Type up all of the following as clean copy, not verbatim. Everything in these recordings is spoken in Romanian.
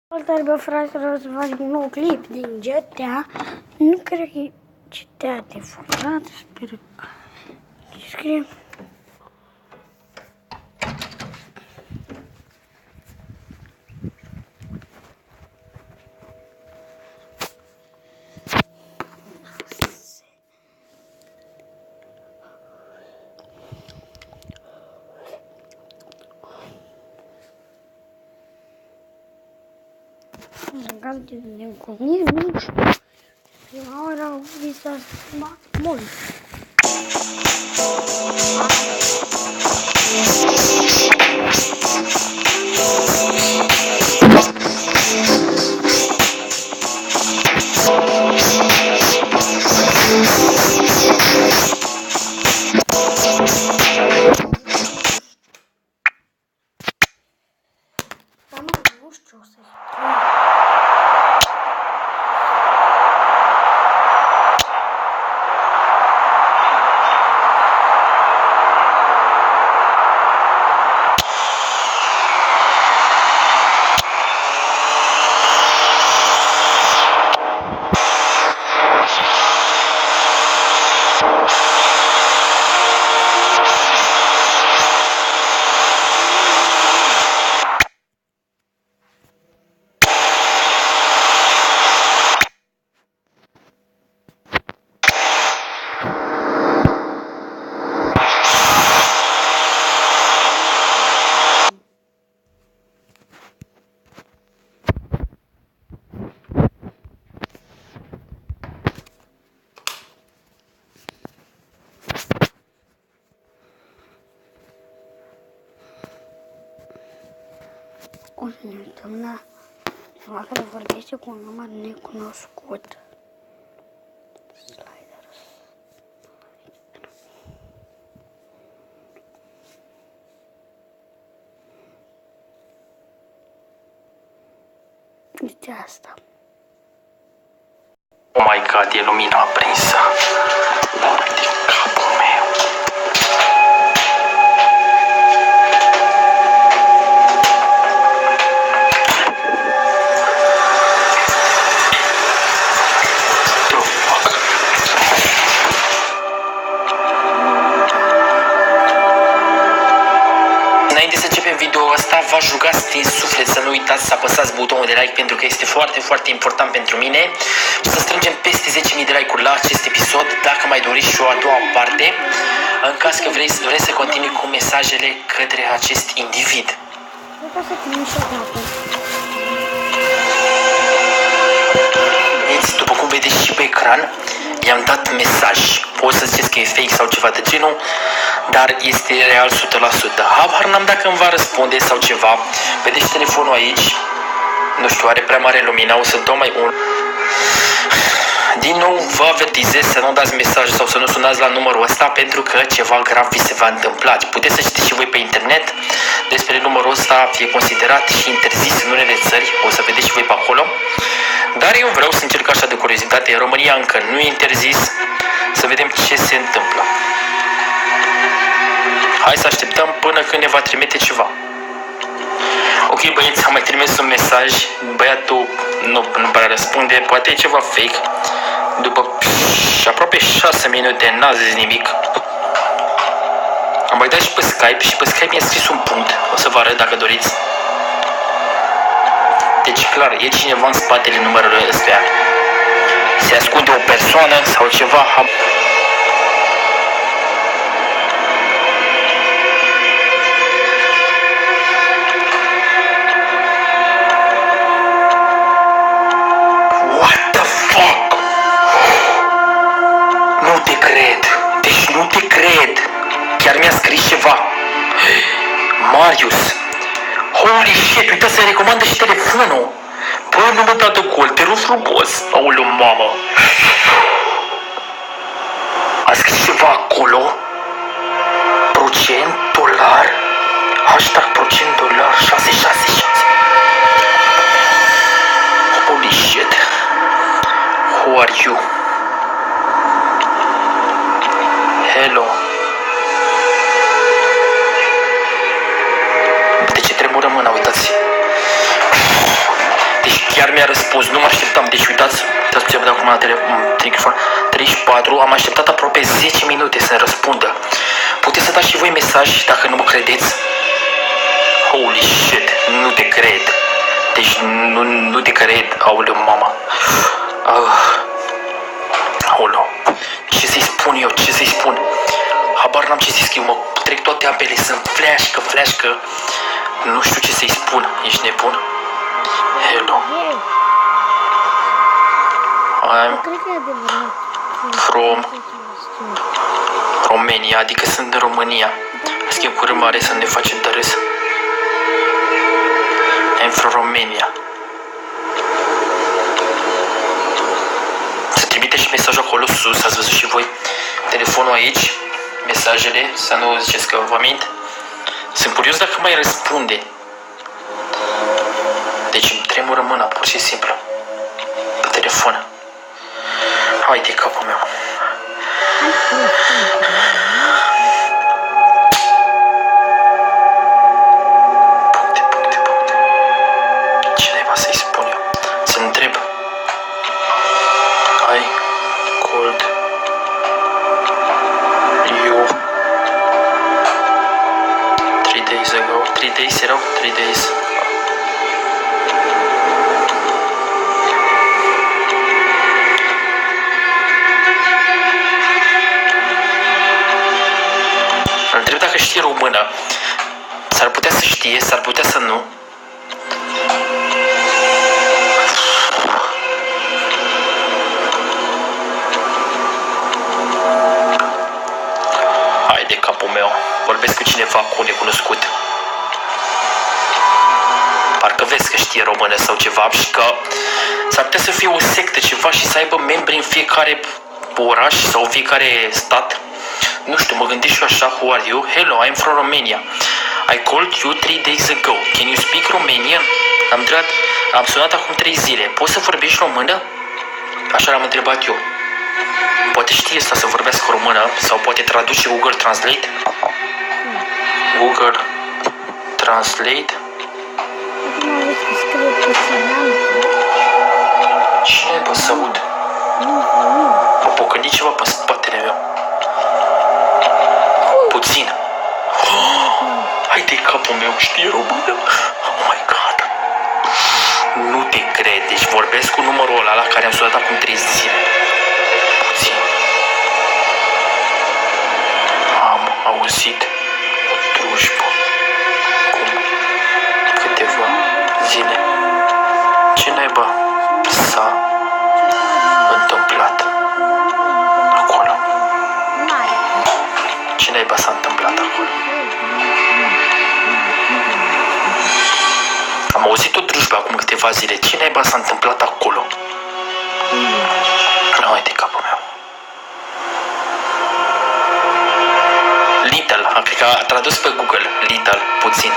Salutare, bă, fraților, să facem un nou clip din GTA. Nu cred că e GTA de forțat, sper că scriem. În caz de nebunie, nu știu. Prima oară au visat mult. Dar nu știu să o să ne uităm la cineva care vorbește cu un număr necunoscut. Slider. Uite asta. Oh my god, e lumina aprinsă. De capul meu. Înainte să începem video-ul ăsta, v-aș ruga din suflet să nu uitați să apăsați butonul de like pentru că este foarte, foarte important pentru mine. Să strângem peste 10.000 de like-uri la acest episod, dacă mai doriți și o a doua parte, în caz că vreți să continui cu mesajele către acest individ. Nu pot să primim și o dată. După cum vedeți și pe ecran, i-am dat mesaj. Poți să ziceți că e fake sau ceva de genul, dar este real 100%. Habar n-am dacă îmi va răspunde sau ceva. Vedeți telefonul aici? Nu știu, are prea mare lumină, o să dau mai un. Din nou vă avertizez să nu dați mesaj sau să nu sunați la numărul ăsta pentru că ceva grav vi se va întâmpla. Puteți să citiți și voi pe internet despre numărul ăsta, fie considerat și interzis în unele țări, o să vedeți și voi pe acolo. Dar eu vreau să încerc așa de curiozitate, în România încă nu e interzis, să vedem ce se întâmplă. Hai să așteptăm până când ne va trimite ceva. Ok, băieți, am mai trimis un mesaj, băiatul nu prea răspunde, poate e ceva fake. După aproape 6 minute n-a zis nimic. Am mai dat și pe Skype și pe Skype mi-a scris un punct, o să vă arăt dacă doriți. Deci clar, e cineva în spatele numărului ăstuia. Se ascunde o persoană sau ceva. What the fuck? Nu te cred. Deci nu te cred. Chiar mi-a scris ceva. Marius. Holy shit, uita să recomandă și telefonul. Bă, nu mă da de gol, te rog frumos. Aoleu, mamă. A scris ceva acolo. Procent, dolar. Hashtag procent, dolar, 666. Holy shit. Who are you? Hello. De ce tremură mâna, uitați. chiar mi-a răspuns, nu mă așteptam, deci uitați, trebuie să văd acum la telefon, 34, am așteptat aproape 10 minute să-mi răspundă. Puteți să dați și voi mesaj dacă nu mă credeți? Holy shit, nu te cred. Deci nu te cred, aoleu mama. Aoleu, ce să-i spun eu, ce să-i spun? Habar n-am ce să-i scriu, mă trec toate apele, sunt fleașcă. Nu știu ce să-i spun, ești nebun? Hello. I'm from Romania, adică sunt în România. Schimb curând mare să ne facem de râs. I'm from Romania. Să trimite și mesajul acolo sus, ați văzut și voi telefonul aici, mesajele, să nu ziceți că vă mint. Sunt curios dacă mai răspunde. Deci îmi tremură mâna, pur și simplu. Pe telefon. Hai de capul meu. Puncte. Ce naiba să-i spun eu? Să-l întreb. I called you 3 days ago. 3 days erau? 3 days. Îl întreb dacă știe română. S-ar putea să știe, s-ar putea să nu. Hai de capul meu. Vorbesc cu cineva cu necunoscut. Parcă vezi că știe română sau ceva și că s-ar putea să fie o sectă ceva și să aibă membri în fiecare oraș sau în fiecare stat. Nu știu, mă gândesc și eu așa, who are you? Hello, I'm from Romania. I called you 3 days ago. Can you speak Romanian? Am sunat acum 3 zile. Poți să vorbești română? Așa l-am întrebat eu. Poate știe asta să vorbească română sau poate traduce Google Translate? Google Translate? Cine bă să aud? Mă pocăni ceva pe spatele meu. Puțin. Hai de capul meu, știe română? Oh my god. Nu te cred, deci vorbesc cu numărul ăla la care am sunat acum 3 zile. Puțin. Am auzit o drujbă. Cum? Câteva zile. Ce naiba s-a întâmplat acolo? Ce naiba s-a întâmplat acolo? Am auzit o drujbă acum câteva zile. Ce naiba s-a întâmplat acolo? Nu, uite capul meu. Little, cred că a tradus pe Google. Little, puțin.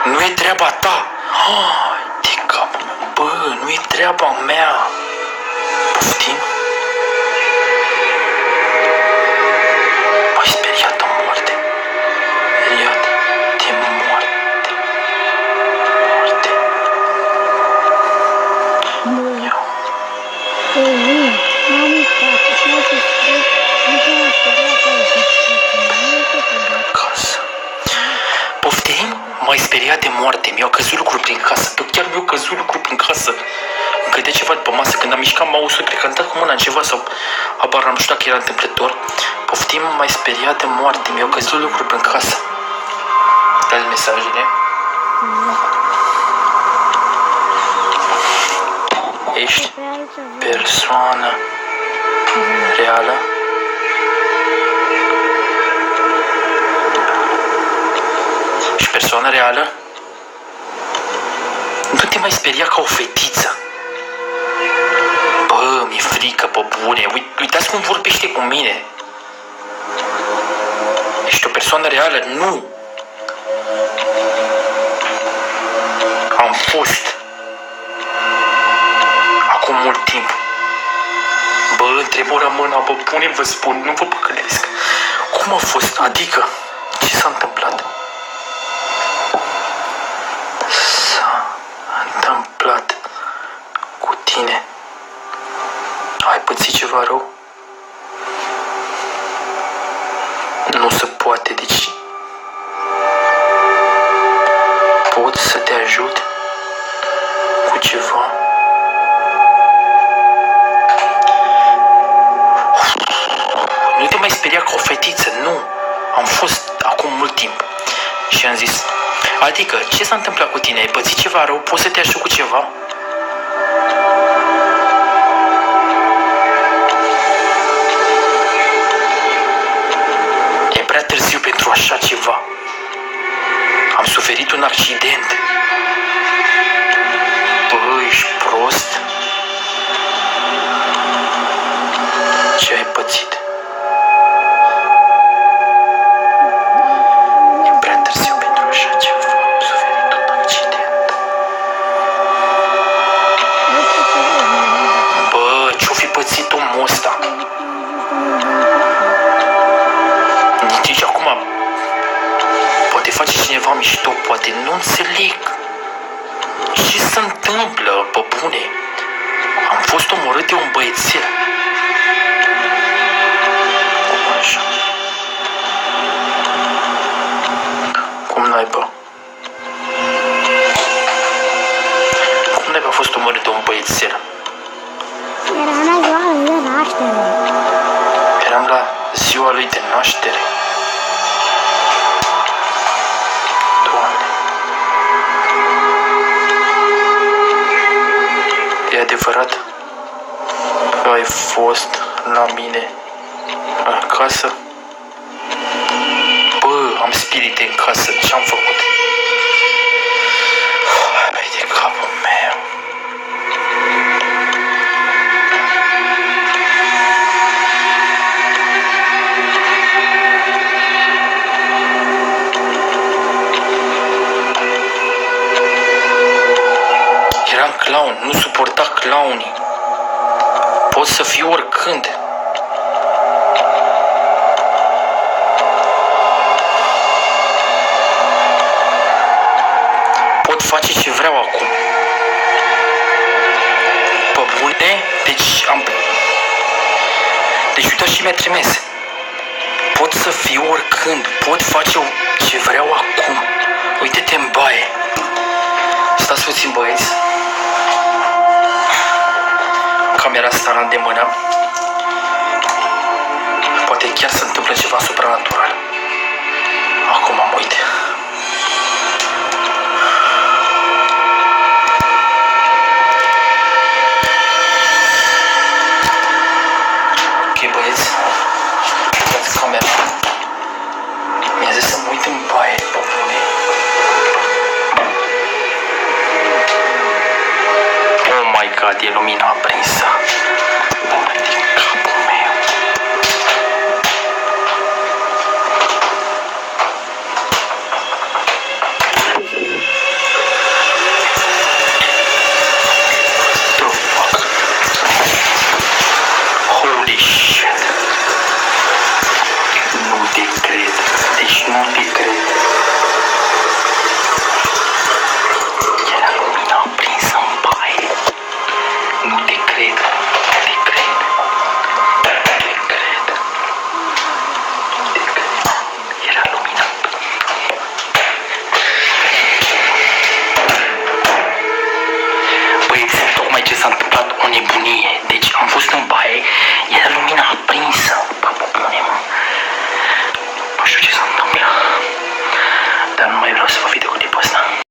Nu e treaba ta. De capul meu. Bă, nu e treaba mea. Poftim? M-ai speriat de moarte. Speriat de moarte. Casă. Poftim? M-ai speriat de moarte. Mi-au căzut lucruri prin casă. Bă, chiar mi-au căzut lucruri prin casă. Îmi cădea ceva după masă. Când am mișcat mouse-ul, cred că am dat cu mâna în ceva sau habar n-am, nu știu dacă era întâmplător. Poftim, m-ai speriat de moarte. Mi-au căzut lucruri prin casă. Dați mesajele. Ești persoană reală? Și persoană reală? Nu te mai speria ca o fetiță. Bă, mi-e frică, pe bune. Uitați cum vorbește cu mine. Ești o persoană reală? Nu. Am fost. Acum mult timp. Bă, întreb-o mâna, bă, bune, vă spun, nu vă păcălesc. Cum a fost? Adică, ce s-a întâmplat? pot să te ajut cu ceva? Nu te mai speria ca o fetiță, nu. Am fost acum mult timp. Și am zis, adică, ce s-a întâmplat cu tine? Ai pățit ceva rău? Poți să te ajut cu ceva? E prea târziu pentru așa ceva. Am suferit un accident. Bă, ești prost? Ce ai pățit? E prea târziu pentru așa ceva. Am suferit un accident. Bă, ce-o fi pățit omul ăsta? Nici acum poate face cineva mișto, poate nu înțeleg. Ce se întâmplă, pe bune? Am fost omorât de un băiețel. Cum așa? Cum naiba? Cum naiba a fost omorât de un băiețel? Eram la ziua lui de naștere. Eram la ziua lui de naștere. Doamne. E adevărat că ai fost la mine acasă? Bă, am spirite în casă, ce-am făcut? Hai de capul meu. Eram clown, nu suporta clownii. Pot să fiu oricând. Pot face ce vreau acum. Pe bune? Deci uitați și mi-a trimis. Pot să fiu oricând. Pot face ce vreau acum. Uite-te în baie. Stați puțin, băieți. Camera asta la îndemână. Poate chiar se întâmplă ceva supranatural. Acum mă uit. Ok, băieți. Uitați camera. Mi-a zis să mă uit în baie, pe bune. Oh my god, e lumina aprinsă. Hai de capul meu. The fuck? Holy shit. Nu te cred. Deci nu te cred. Era lumina aprinsă în baie. Nu te cred. Nu te cred. Nu te cred. Nu te cred. Era lumina. Băieți, tocmai ce s-a întâmplat, o nebunie. Deci am fost în baie, era lumina aprinsă. Bă, bune, mă. Nu știu ce s-a întâmplat. Dar nu mai vreau să vă video clipul ăsta.